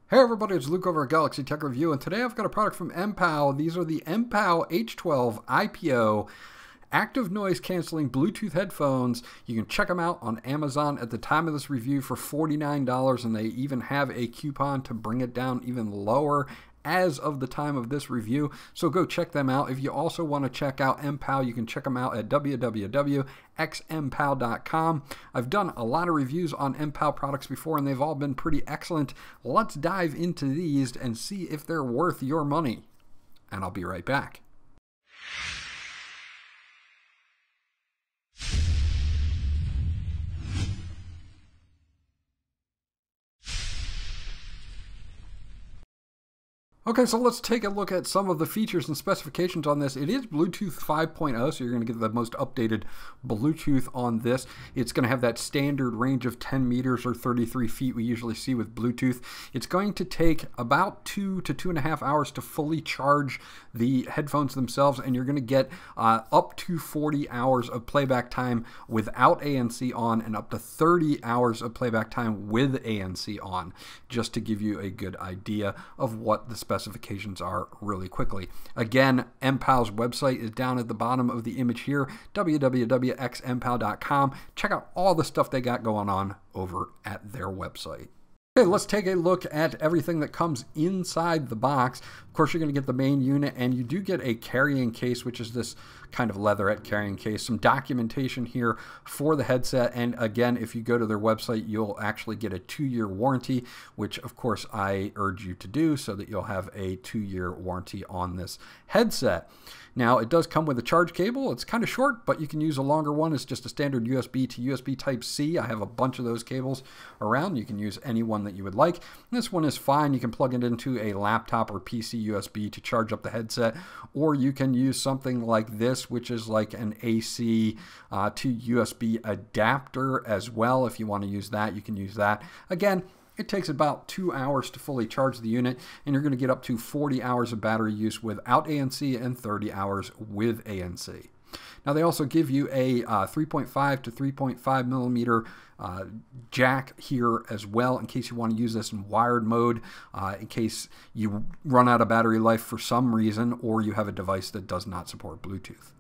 Hey everybody, it's Luke over at Galaxy Tech Review, and today I've got a product from Mpow. These are the Mpow H12 IPO active noise canceling Bluetooth headphones. You can check them out on Amazon at the time of this review for $49, and they even have a coupon to bring it down even lower as of the time of this review, so go check them out. If you also want to check out Mpow, you can check them out at www.xmpow.com. I've done a lot of reviews on Mpow products before, and they've all been pretty excellent. Let's dive into these and see if they're worth your money, and I'll be right back. Okay, so let's take a look at some of the features and specifications on this. It is Bluetooth 5.0, so you're going to get the most updated Bluetooth on this. It's going to have that standard range of 10 meters or 33 feet we usually see with Bluetooth. It's going to take about 2 to 2.5 hours to fully charge the headphones themselves, and you're going to get up to 40 hours of playback time without ANC on and up to 30 hours of playback time with ANC on, just to give you a good idea of what the specifications are really quickly. Again, Mpow's website is down at the bottom of the image here, www.xmpow.com. Check out all the stuff they got going on over at their website. Okay, let's take a look at everything that comes inside the box. Of course, you're going to get the main unit, and you do get a carrying case, which is this kind of leatherette carrying case. Some documentation here for the headset, and again, if you go to their website, you'll actually get a 2-year warranty, which of course I urge you to do so that you'll have a 2-year warranty on this headset. Now, it does come with a charge cable. It's kind of short, but you can use a longer one. It's just a standard USB to USB Type-C. I have a bunch of those cables around. You can use any one that you would like. This one is fine. You can plug it into a laptop or PC USB to charge up the headset, or you can use something like this, which is like an AC to USB adapter as well. If you want to use that, you can use that. Again, it takes about 2 hours to fully charge the unit, and you're going to get up to 40 hours of battery use without ANC and 30 hours with ANC. Now, they also give you a 3.5 to 3.5 millimeter jack here as well, in case you want to use this in wired mode, in case you run out of battery life for some reason, or you have a device that does not support Bluetooth.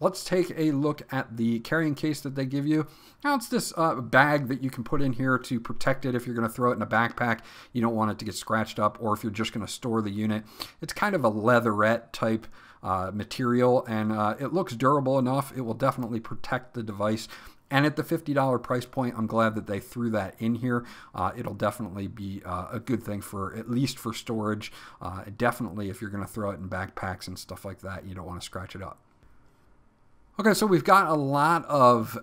Let's take a look at the carrying case that they give you. Now, it's this bag that you can put in here to protect it if you're going to throw it in a backpack. You don't want it to get scratched up, or if you're just going to store the unit. It's kind of a leatherette type material, and it looks durable enough. It will definitely protect the device. And at the $50 price point, I'm glad that they threw that in here. It'll definitely be a good thing for, at least for storage. Definitely if you're going to throw it in backpacks and stuff like that, you don't want to scratch it up. Okay, so we've got a lot of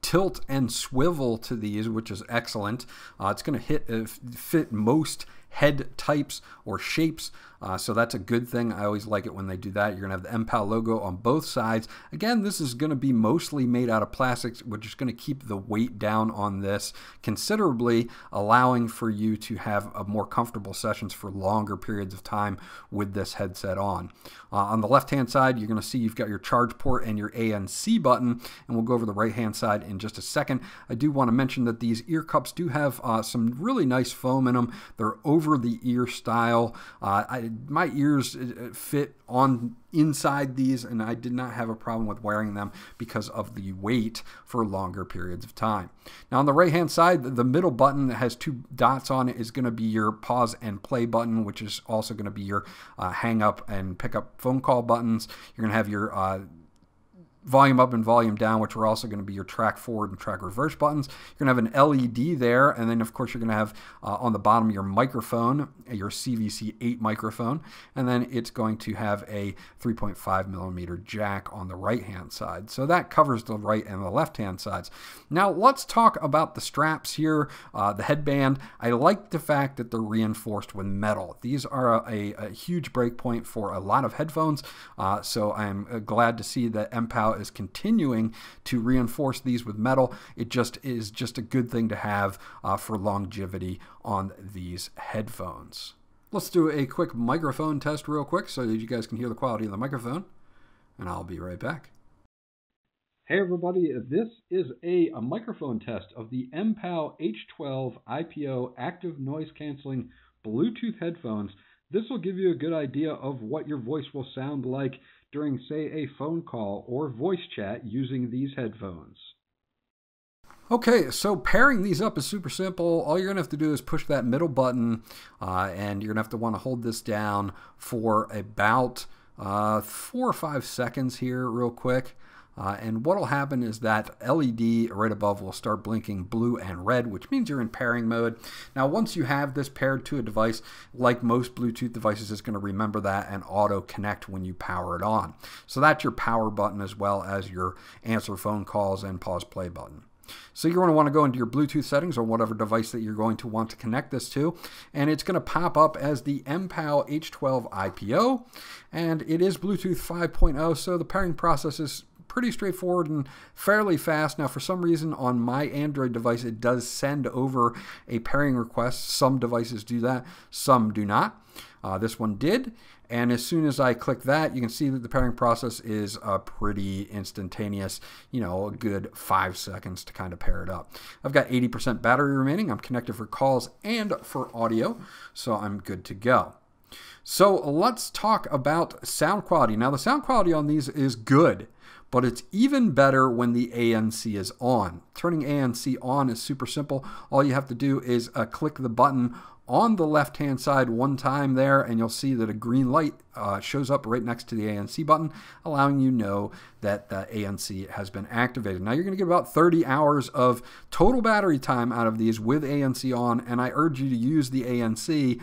tilt and swivel to these, which is excellent. It's going to fit most head types or shapes, so that's a good thing. I always like it when they do that. You're going to have the Mpow logo on both sides. Again, this is going to be mostly made out of plastics, which is going to keep the weight down on this considerably, allowing for you to have a more comfortable sessions for longer periods of time with this headset on. On the left-hand side, you're going to see you've got your charge port and your ANC button, and we'll go over the right-hand side in just a second. I do want to mention that these ear cups do have some really nice foam in them. They're over-the-ear style. My ears fit on inside these, and I did not have a problem with wearing them because of the weight for longer periods of time. Now, on the right-hand side, the middle button that has 2 dots on it is going to be your pause and play button, which is also going to be your hang up and pick up phone call buttons. You're going to have your volume up and volume down, which are also going to be your track forward and track reverse buttons. You're going to have an LED there, and then of course you're going to have on the bottom your microphone, your CVC-8 microphone, and then it's going to have a 3.5 millimeter jack on the right hand side. So that covers the right and the left hand sides. Now let's talk about the straps here, the headband. I like the fact that they're reinforced with metal. These are a huge breakpoint for a lot of headphones, so I'm glad to see that Mpow is continuing to reinforce these with metal. It just is just a good thing to have for longevity on these headphones. Let's do a quick microphone test real quick so that you guys can hear the quality of the microphone, and I'll be right back. Hey everybody, this is a microphone test of the Mpow H12 IPO active noise cancelling Bluetooth headphones. This will give you a good idea of what your voice will sound like during, say, a phone call or voice chat using these headphones. Okay, so pairing these up is super simple. All you're going to have to do is push that middle button, and you're going to have to want to hold this down for about 4 or 5 seconds here real quick. And what will happen is that LED right above will start blinking blue and red, which means you're in pairing mode. Now, once you have this paired to a device, like most Bluetooth devices, it's going to remember that and auto connect when you power it on. So that's your power button as well as your answer phone calls and pause play button. So you're going to want to go into your Bluetooth settings or whatever device that you're going to want to connect this to, and it's going to pop up as the Mpow H12 IPO, and it is Bluetooth 5.0, so the pairing process is pretty straightforward and fairly fast. Now, for some reason on my Android device, it does send over a pairing request. Some devices do that, some do not. This one did, and as soon as I click that, you can see that the pairing process is pretty instantaneous, you know, a good 5 seconds to kind of pair it up. I've got 80% battery remaining. I'm connected for calls and for audio, so I'm good to go. So let's talk about sound quality. Now, the sound quality on these is good, but it's even better when the ANC is on. Turning ANC on is super simple. All you have to do is click the button on the left-hand side one time there, and you'll see that a green light shows up right next to the ANC button, allowing you to know that the ANC has been activated. Now, you're going to get about 30 hours of total battery time out of these with ANC on, and I urge you to use the ANC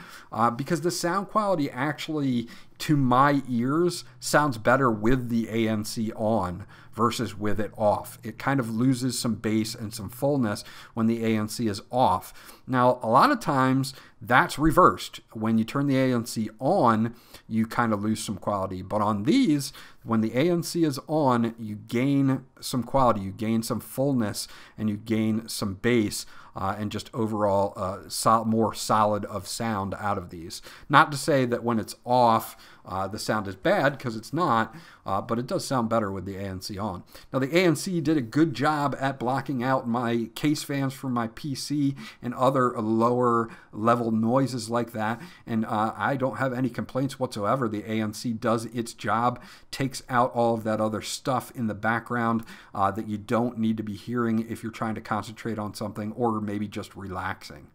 because the sound quality actually, to my ears, sounds better with the ANC on versus with it off. It kind of loses some bass and some fullness when the ANC is off. Now, a lot of times that's reversed. When you turn the ANC on, you kind of lose some quality. But on these, when the ANC is on, you gain some quality, you gain some fullness, and you gain some bass, and just overall more solid of sound out of these. Not to say that when it's off, the sound is bad, because it's not, but it does sound better with the ANC on. Now, the ANC did a good job at blocking out my case fans from my PC and other lower level noises like that, and I don't have any complaints whatsoever. The ANC does its job, takes out all of that other stuff in the background that you don't need to be hearing if you're trying to concentrate on something or maybe just relaxing.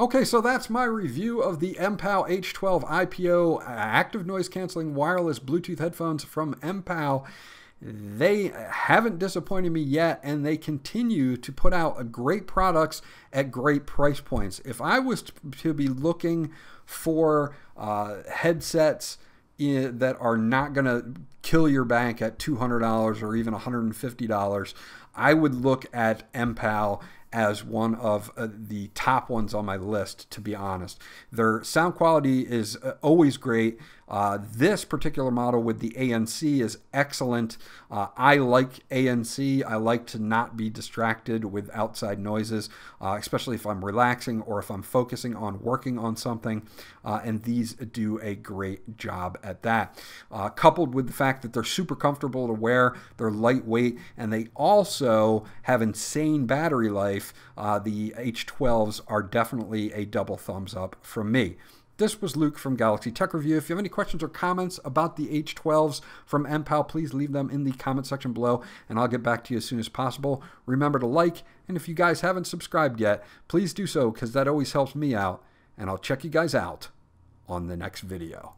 Okay, so that's my review of the Mpow H12 IPO active noise cancelling wireless Bluetooth headphones from Mpow. They haven't disappointed me yet, and they continue to put out great products at great price points. If I was to be looking for headsets that are not going to kill your bank at $200 or even $150, I would look at Mpow as one of the top ones on my list, to be honest. Their sound quality is always great. This particular model with the ANC is excellent. I like ANC. I like to not be distracted with outside noises, especially if I'm relaxing or if I'm focusing on working on something, and these do a great job at that. Coupled with the fact that they're super comfortable to wear, they're lightweight, and they also have insane battery life. The H12s are definitely a double thumbs up from me. This was Luke from Galaxy Tech Review. If you have any questions or comments about the H12s from Mpow, please leave them in the comment section below, and I'll get back to you as soon as possible. Remember to like, and if you guys haven't subscribed yet, please do so, because that always helps me out, and I'll check you guys out on the next video.